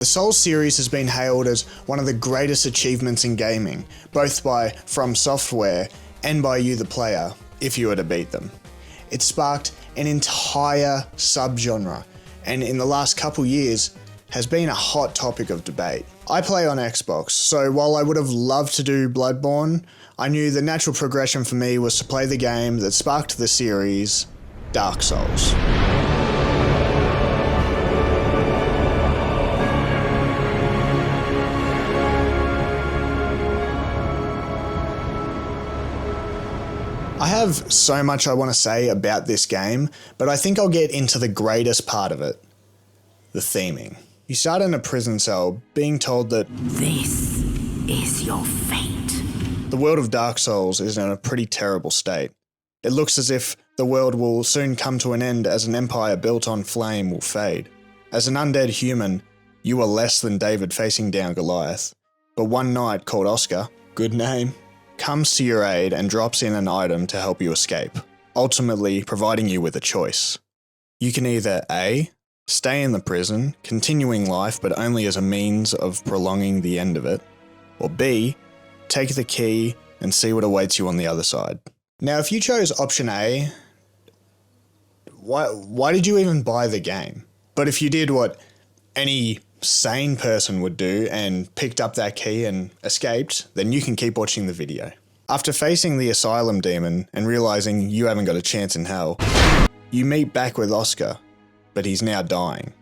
The Souls series has been hailed as one of the greatest achievements in gaming, both by From Software and by you the player, if you were to beat them. It sparked an entire subgenre, and in the last couple years has been a hot topic of debate. I play on Xbox, so while I would have loved to do Bloodborne, I knew the natural progression for me was to play the game that sparked the series, Dark Souls. I have so much I want to say about this game, but I think I'll get into the greatest part of it, the theming. You start in a prison cell, being told that this is your fate. The world of Dark Souls is in a pretty terrible state. It looks as if the world will soon come to an end as an empire built on flame will fade. As an undead human, you are less than David facing down Goliath. But one knight called Oscar, good name, comes to your aid and drops in an item to help you escape, ultimately providing you with a choice. You can either A, stay in the prison, continuing life but only as a means of prolonging the end of it, or B, take the key and see what awaits you on the other side. Now, if you chose option A, why did you even buy the game? But if you did what any sane person would do and picked up that key and escaped, then you can keep watching the video. After facing the asylum demon and realizing you haven't got a chance in hell, you meet back with Oscar, but he's now dying.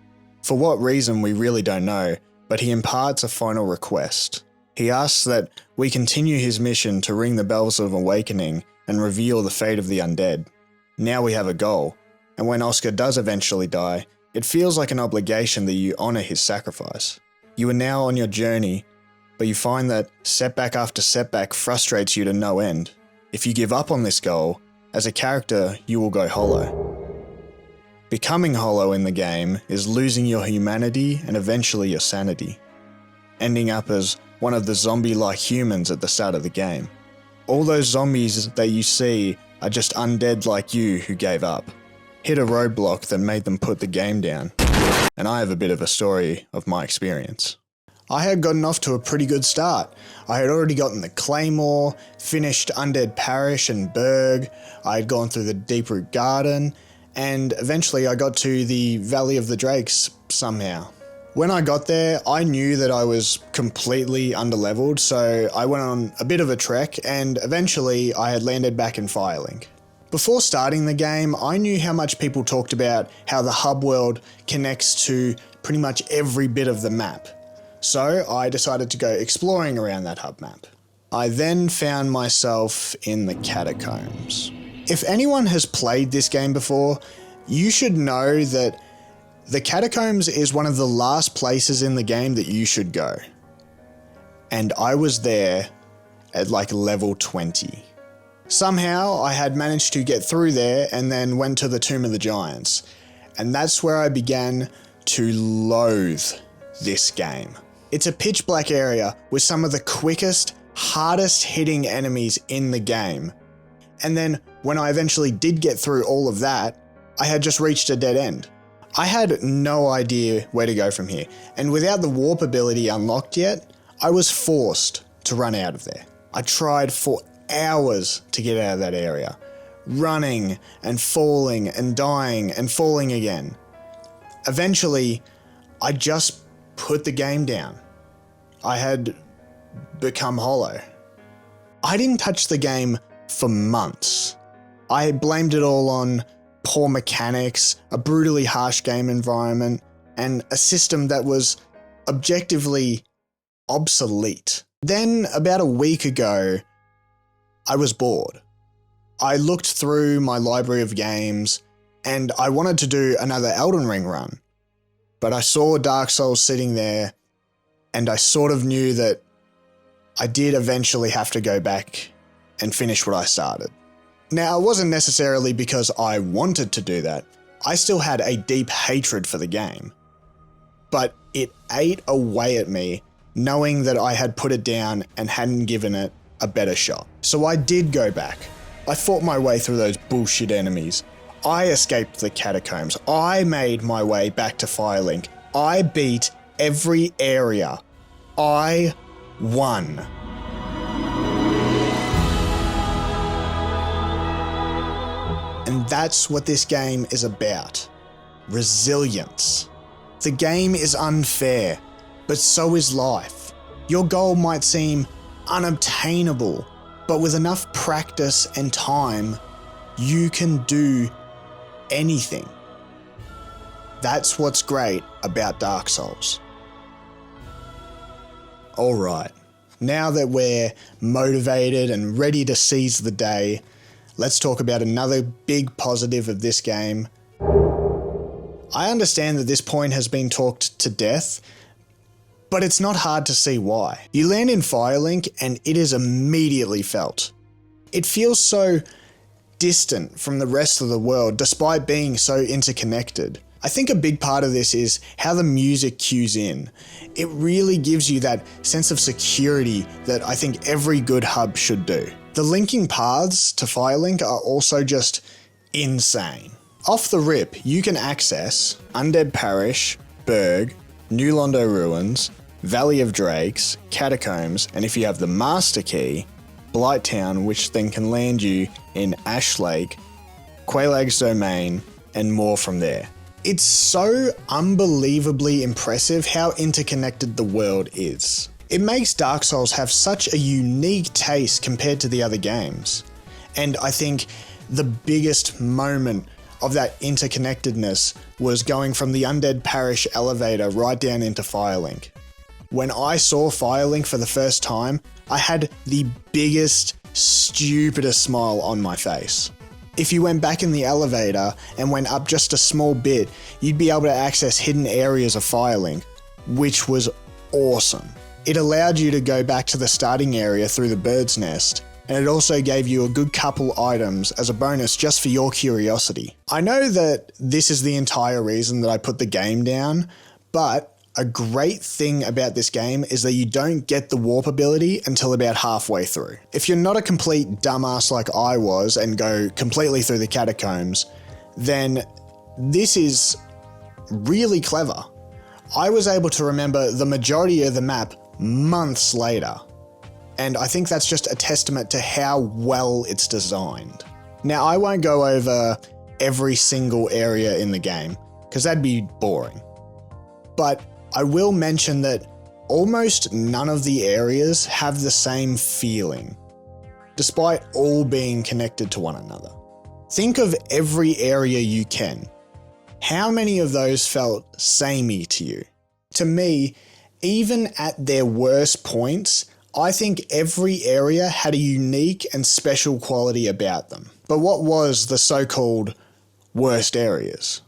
For what reason we really don't know, but he imparts a final request. He asks that we continue his mission to ring the bells of awakening and reveal the fate of the undead. Now we have a goal, and when Oscar does eventually die, it feels like an obligation that you honour his sacrifice. You are now on your journey, but you find that setback after setback frustrates you to no end. If you give up on this goal, as a character you will go hollow. Becoming hollow in the game is losing your humanity and eventually your sanity, ending up as one of the zombie-like humans at the start of the game. All those zombies that you see are just undead like you who gave up. Hit a roadblock that made them put the game down. And I have a bit of a story of my experience. I had gotten off to a pretty good start. I had already gotten the Claymore, finished Undead Parish and Berg, I had gone through the Deeproot Garden, and eventually I got to the Valley of the Drakes somehow. When I got there, I knew that I was completely underleveled, so I went on a bit of a trek and eventually I had landed back in Firelink. Before starting the game, I knew how much people talked about how the hub world connects to pretty much every bit of the map. So I decided to go exploring around that hub map. I then found myself in the catacombs. If anyone has played this game before, you should know that the catacombs is one of the last places in the game that you should go. And I was there at like level 20. Somehow I had managed to get through there and then went to the Tomb of the Giants. And that's where I began to loathe this game. It's a pitch black area with some of the quickest, hardest hitting enemies in the game. And then when I eventually did get through all of that, I had just reached a dead end. I had no idea where to go from here. And without the warp ability unlocked yet, I was forced to run out of there. I tried for hours to get out of that area, running and falling and dying and falling again. Eventually, I just put the game down. I had become hollow. I didn't touch the game for months. I blamed it all on poor mechanics, a brutally harsh game environment, and a system that was objectively obsolete. Then, about a week ago, I was bored. I looked through my library of games and I wanted to do another Elden Ring run. But I saw Dark Souls sitting there and I sort of knew that I did eventually have to go back and finish what I started. Now, it wasn't necessarily because I wanted to do that. I still had a deep hatred for the game. But it ate away at me knowing that I had put it down and hadn't given it a better shot. So I did go back. I fought my way through those bullshit enemies. I escaped the catacombs. I made my way back to Firelink. I beat every area. I won. And that's what this game is about. Resilience. The game is unfair, but so is life. Your goal might seem unobtainable, but with enough practice and time, you can do anything. That's what's great about Darksouls. Alright, now that we're motivated and ready to seize the day, let's talk about another big positive of this game. I understand that this point has been talked to death, but it's not hard to see why. You land in Firelink and it is immediately felt. It feels so distant from the rest of the world despite being so interconnected. I think a big part of this is how the music cues in. It really gives you that sense of security that I think every good hub should do. The linking paths to Firelink are also just insane. Off the rip, you can access Undead Parish, Berg, New Londo Ruins, Valley of Drakes, Catacombs, and if you have the Master Key, Blighttown, which then can land you in Ash Lake, Quelaag's Domain, and more from there. It's so unbelievably impressive how interconnected the world is. It makes Dark Souls have such a unique taste compared to the other games. And I think the biggest moment of that interconnectedness was going from the Undead Parish elevator right down into Firelink. When I saw Firelink for the first time, I had the biggest, stupidest smile on my face. If you went back in the elevator and went up just a small bit, you'd be able to access hidden areas of Firelink, which was awesome. It allowed you to go back to the starting area through the bird's nest, and it also gave you a good couple items as a bonus just for your curiosity. I know that this is the entire reason that I put the game down, but a great thing about this game is that you don't get the warp ability until about halfway through. If you're not a complete dumbass like I was and go completely through the catacombs, then this is really clever. I was able to remember the majority of the map months later, and I think that's just a testament to how well it's designed. Now, I won't go over every single area in the game, because that'd be boring. But I will mention that almost none of the areas have the same feeling, despite all being connected to one another. Think of every area you can. How many of those felt samey to you? To me, even at their worst points, I think every area had a unique and special quality about them. But what was the so-called worst areas?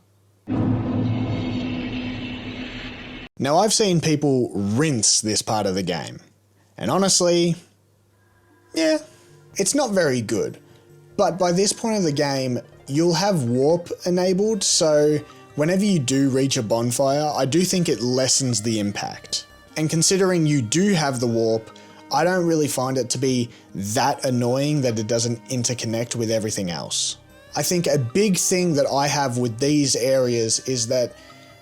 Now, I've seen people rinse this part of the game, and honestly, yeah, it's not very good. But by this point of the game, you'll have warp enabled, so whenever you do reach a bonfire, I do think it lessens the impact. And considering you do have the warp, I don't really find it to be that annoying that it doesn't interconnect with everything else. I think a big thing that I have with these areas is that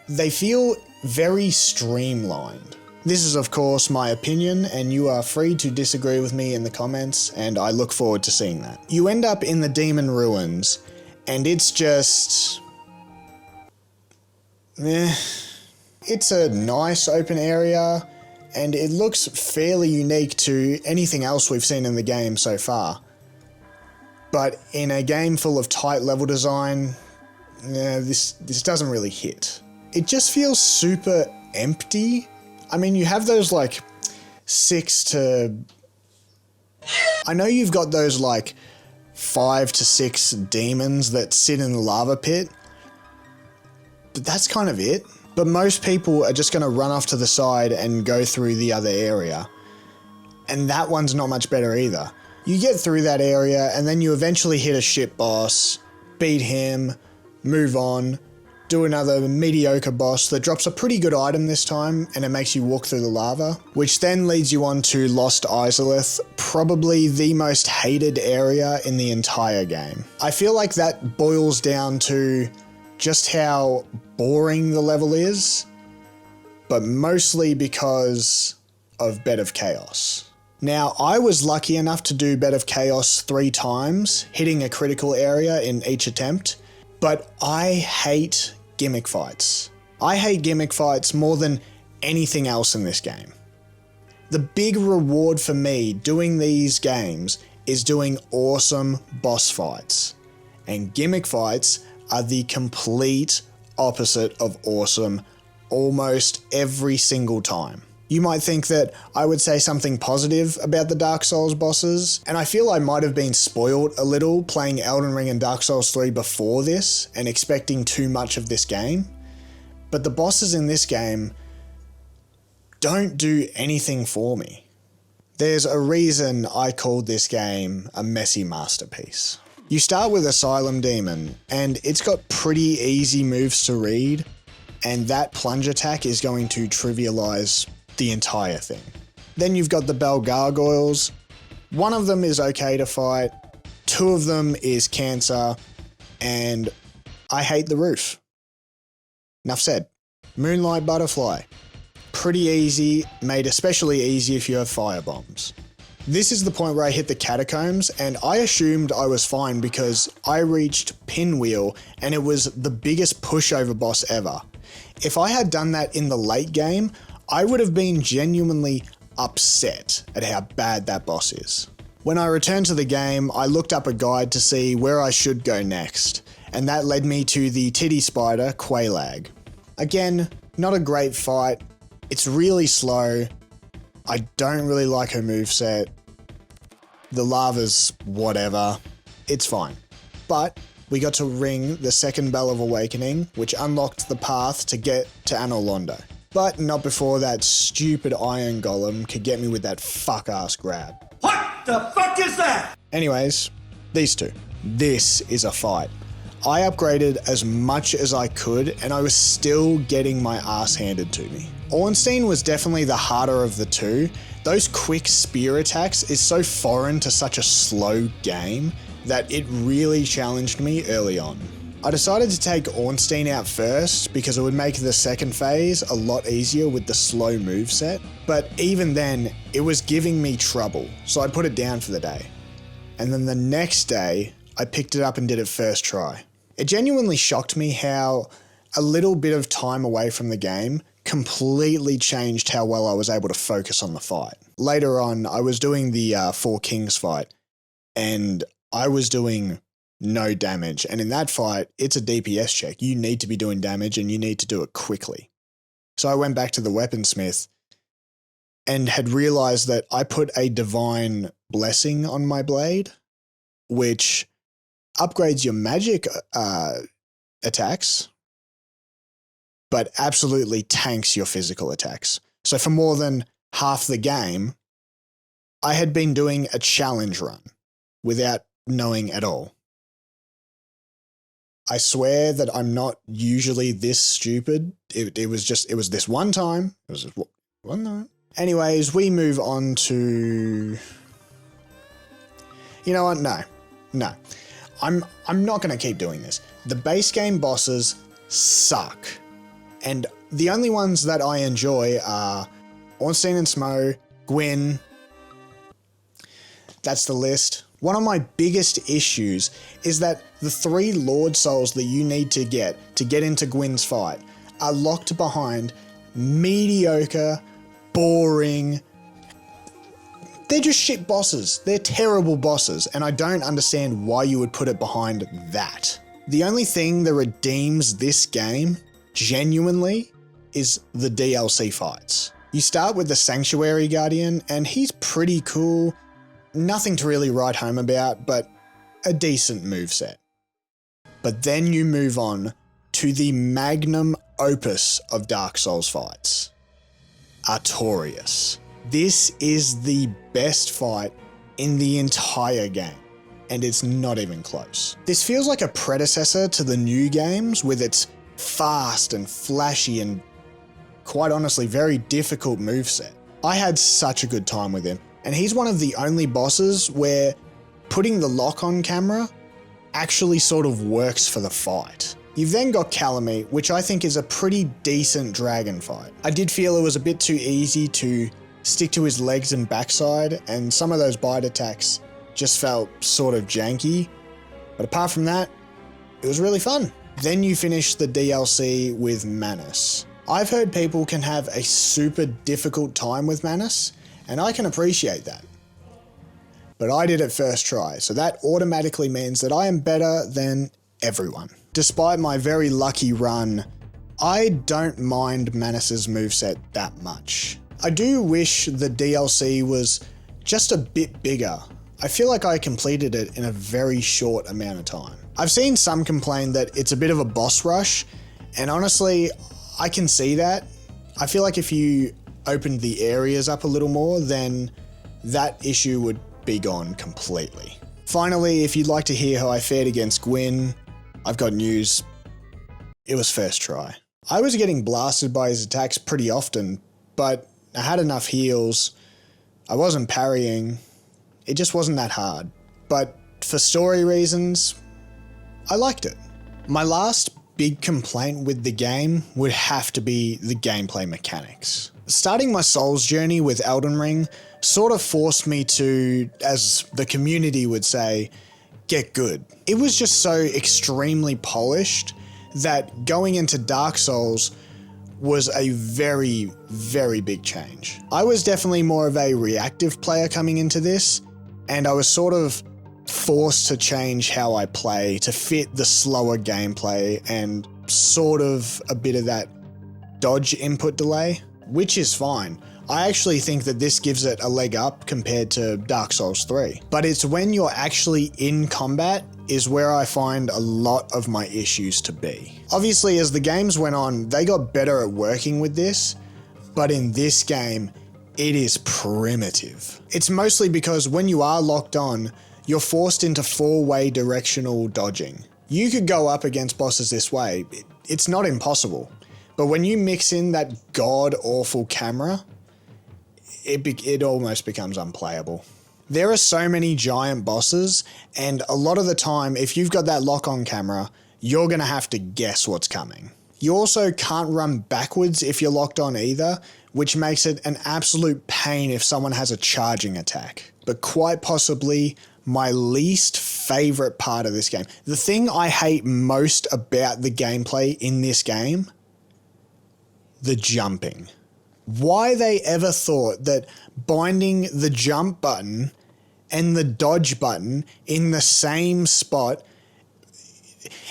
they feel very streamlined. This is of course my opinion, and you are free to disagree with me in the comments, and I look forward to seeing that. You end up in the Demon Ruins, and it's just... It's a nice open area, and it looks fairly unique to anything else we've seen in the game so far. But in a game full of tight level design, this doesn't really hit. It just feels super empty. I mean, you have those like 6 to... I know you've got those like 5 to 6 demons that sit in the lava pit, but that's kind of it. But most people are just going to run off to the side and go through the other area. And that one's not much better either. You get through that area and then you eventually hit a shit boss, beat him, move on, do another mediocre boss that drops a pretty good item this time, and it makes you walk through the lava, which then leads you on to Lost Izalith, probably the most hated area in the entire game. I feel like that boils down to just how boring the level is. but mostly because of Bed of Chaos. Now, I was lucky enough to do Bed of Chaos 3 times, hitting a critical area in each attempt, but I hate gimmick fights. I hate gimmick fights more than anything else in this game. The big reward for me doing these games is doing awesome boss fights, and gimmick fights are the complete opposite of awesome almost every single time. You might think that I would say something positive about the Dark Souls bosses, and I feel I might have been spoiled a little playing Elden Ring and Dark Souls 3 before this and expecting too much of this game, but the bosses in this game don't do anything for me. There's a reason I called this game a messy masterpiece. You start with Asylum Demon, and it's got pretty easy moves to read, and that plunge attack is going to trivialize the entire thing. Then you've got the Bell Gargoyles. One of them is okay to fight, 2 of them is cancer, and I hate the roof. Enough said. Moonlight Butterfly. Pretty easy, made especially easy if you have fire bombs. This is the point where I hit the catacombs, and I assumed I was fine because I reached Pinwheel and it was the biggest pushover boss ever. If I had done that in the late game, I would have been genuinely upset at how bad that boss is. When I returned to the game, I looked up a guide to see where I should go next, and that led me to the titty spider, Quelaag. Again, not a great fight, it's really slow, I don't really like her moveset, the lava's whatever, it's fine. But we got to ring the second Bell of Awakening, which unlocked the path to get to Anor Londo. But not before that stupid iron golem could get me with that fuck-ass grab. What the fuck is that? Anyways, these two. This is a fight. I upgraded as much as I could, and I was still getting my ass handed to me. Ornstein was definitely the harder of the two. Those quick spear attacks is so foreign to such a slow game that it really challenged me early on. I decided to take Ornstein out first because it would make the second phase a lot easier with the slow moveset, but even then, it was giving me trouble, so I put it down for the day. And then the next day, I picked it up and did it first try. It genuinely shocked me how a little bit of time away from the game completely changed how well I was able to focus on the fight. Later on, I was doing the Four Kings fight, and I was doing no damage, and in that fight, it's a DPS check. You need to be doing damage and you need to do it quickly. So I went back to the weaponsmith and had realized that I put a divine blessing on my blade, which upgrades your magic attacks, but absolutely tanks your physical attacks. So for more than half the game, I had been doing a challenge run without knowing at all. I swear that I'm not usually this stupid. It was this one time. It was just one time. Anyways, we move on to... You know what? No. I'm not going to keep doing this. The base game bosses suck. And the only ones that I enjoy are Ornstein and Smo, Gwyn. That's the list. One of my biggest issues is that the 3 Lord Souls that you need to get into Gwyn's fight are locked behind mediocre, boring... They're just shit bosses. They're terrible bosses, and I don't understand why you would put it behind that. The only thing that redeems this game, genuinely, is the DLC fights. You start with the Sanctuary Guardian, and he's pretty cool. Nothing to really write home about, but a decent moveset. But then you move on to the magnum opus of Dark Souls fights, Artorias. This is the best fight in the entire game, and it's not even close. This feels like a predecessor to the new games with its fast and flashy and, quite honestly, very difficult moveset. I had such a good time with him, and he's one of the only bosses where putting the lock on camera actually sort of works for the fight. You've then got Calamite, which I think is a pretty decent dragon fight. I did feel it was a bit too easy to stick to his legs and backside, and some of those bite attacks just felt sort of janky. But apart from that, it was really fun. Then you finish the DLC with Manus. I've heard people can have a super difficult time with Manus, and I can appreciate that. But I did it first try, so that automatically means that I am better than everyone. Despite my very lucky run, I don't mind Manus's moveset that much. I do wish the DLC was just a bit bigger. I feel like I completed it in a very short amount of time. I've seen some complain that it's a bit of a boss rush, and honestly, I can see that. I feel like if you opened the areas up a little more, then that issue would be gone completely. Finally, if you'd like to hear how I fared against Gwyn, I've got news. It was first try. I was getting blasted by his attacks pretty often, but I had enough heals. I wasn't parrying. It just wasn't that hard. But for story reasons, I liked it. My last big complaint with the game would have to be the gameplay mechanics. Starting my Souls journey with Elden Ring sort of forced me to, as the community would say, get good. It was just so extremely polished that going into Dark Souls was a very, very big change. I was definitely more of a reactive player coming into this, and I was sort of forced to change how I play to fit the slower gameplay and sort of a bit of that dodge input delay, which is fine. I actually think that this gives it a leg up compared to Dark Souls 3. But it's when you're actually in combat is where I find a lot of my issues to be. Obviously, as the games went on, they got better at working with this, but in this game, it is primitive. It's mostly because when you are locked on, you're forced into 4-way directional dodging. You could go up against bosses this way. It's not impossible. But when you mix in that god-awful camera, it almost becomes unplayable. There are so many giant bosses, and a lot of the time, if you've got that lock-on camera, you're gonna have to guess what's coming. You also can't run backwards if you're locked on either, which makes it an absolute pain if someone has a charging attack. But quite possibly my least favorite part of this game, the thing I hate most about the gameplay in this game, the jumping. Why they ever thought that binding the jump button and the dodge button in the same spot,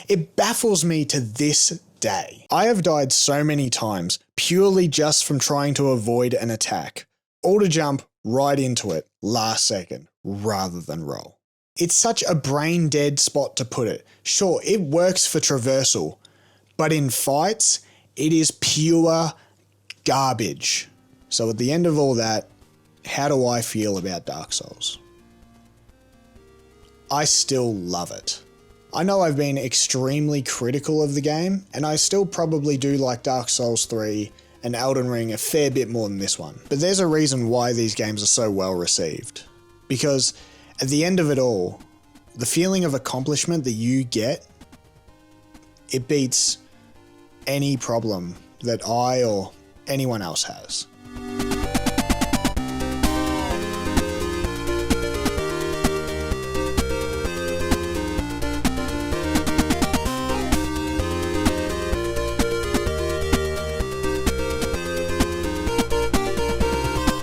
it baffles me to this day. I have died so many times purely just from trying to avoid an attack, or to jump right into it last second rather than roll. It's such a brain dead spot to put it. Sure, it works for traversal, but in fights, it is pure garbage. So at the end of all that, how do I feel about Dark Souls? I still love it. I know I've been extremely critical of the game, and I still probably do like Dark Souls 3 and Elden Ring a fair bit more than this one. But there's a reason why these games are so well received. Because at the end of it all, the feeling of accomplishment that you get, it beats any problem that I or anyone else has.